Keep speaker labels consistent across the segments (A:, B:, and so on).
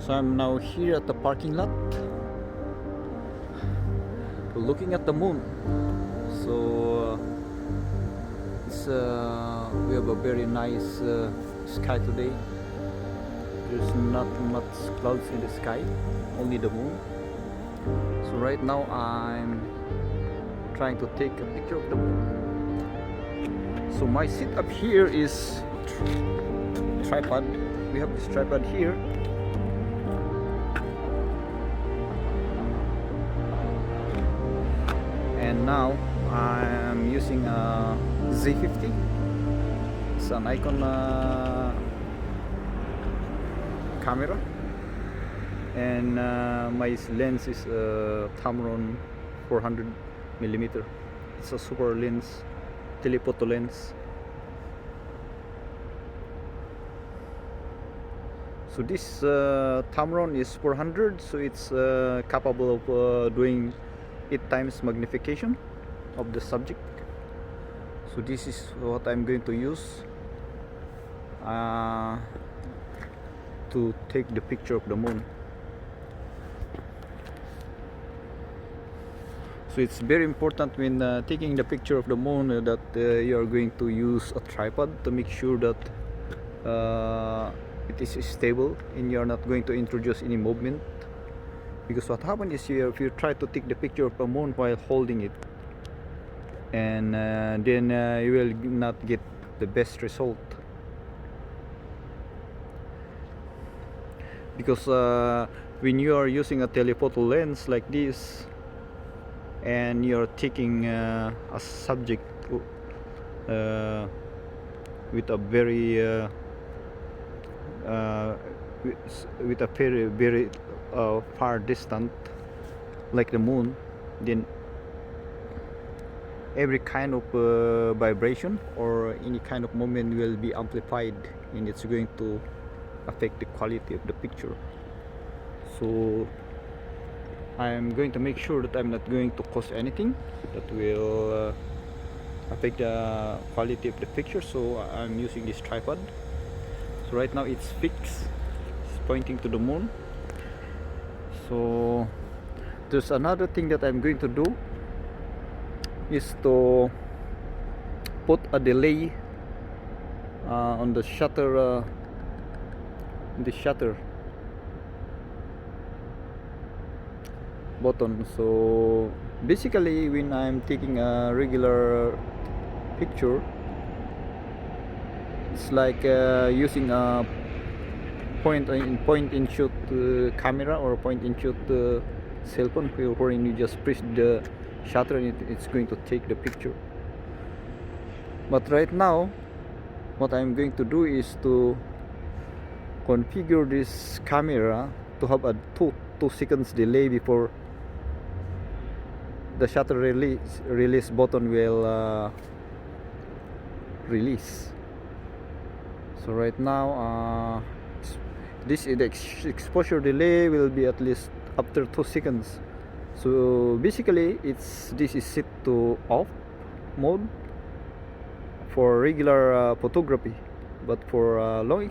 A: So I'm now here at the parking lot looking at the moon. So we have a very nice sky today. There's not much clouds in the sky, only the moon. So right now I'm trying to take a picture of the moon. So my setup here is tripod. We have this tripod here. And now I'm using a Z50. It's an Nikon camera, and my lens is Tamron 400mm. It's a super lens, telephoto lens. So this Tamron is 400, so it's capable of doing 8 times magnification of the subject. So this is what I'm going to use to take the picture of the moon. So it's very important when taking the picture of the moon that you are going to use a tripod to make sure that it is stable and you are not going to introduce any movement. Because what happens is if you try to take the picture of a moon while holding it, and then you will not get the best result. Because when you are using a telephoto lens like this, and you're taking a subject with a very with a very far distant, like the moon, then every kind of vibration or any kind of movement will be amplified, and it's going to affect the quality of the picture. So I'm going to make sure that I'm not going to cause anything that will affect the quality of the picture. So I'm using this tripod. So right now it's fixed, it's pointing to the moon. So there's another thing that I'm going to do is to put a delay on the shutter button. So basically when I'm taking a regular picture, it's like using a point and shoot camera or point and shoot cell phone, wherein you just press the shutter and it's going to take the picture. But right now what I'm going to do is to configure this camera to have a 2 seconds delay before the shutter release button will release. So right now this exposure delay will be at least after 2 seconds. So basically this is set to off mode for regular photography, but for long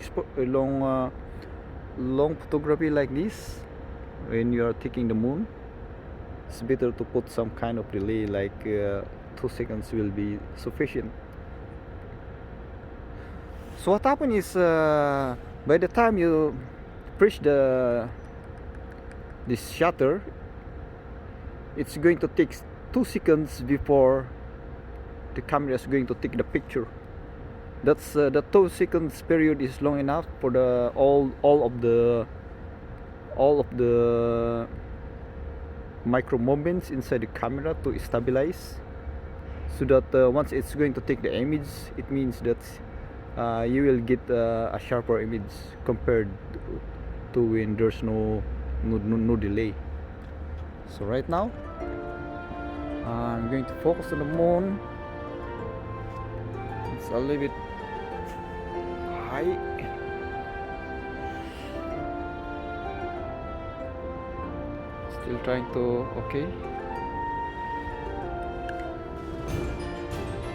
A: photography like this, when you are taking the moon, it's better to put some kind of delay, like 2 seconds will be sufficient. So what happens is by the time you press this shutter, it's going to take 2 seconds before the camera is going to take the picture. That's the 2 seconds period is long enough for the all of the micro movements inside the camera to stabilize, so that once it's going to take the image, it means that you will get a sharper image compared to when there's no delay. So right now I'm going to focus on the moon. It's a little bit high. Still trying to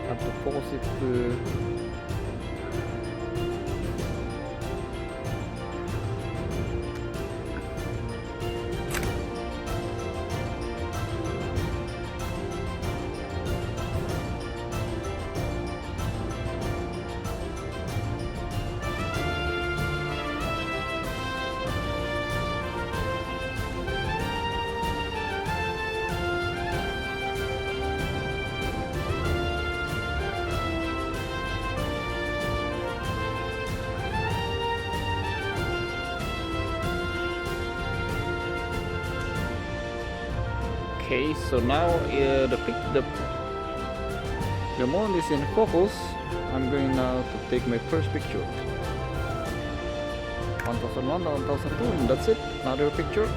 A: have to focus it to Okay, so now the moon is in focus. I'm going now to take my first picture. 1001, 1002, and that's it. Another picture.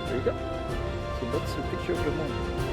A: There you go. So that's the picture of the moon.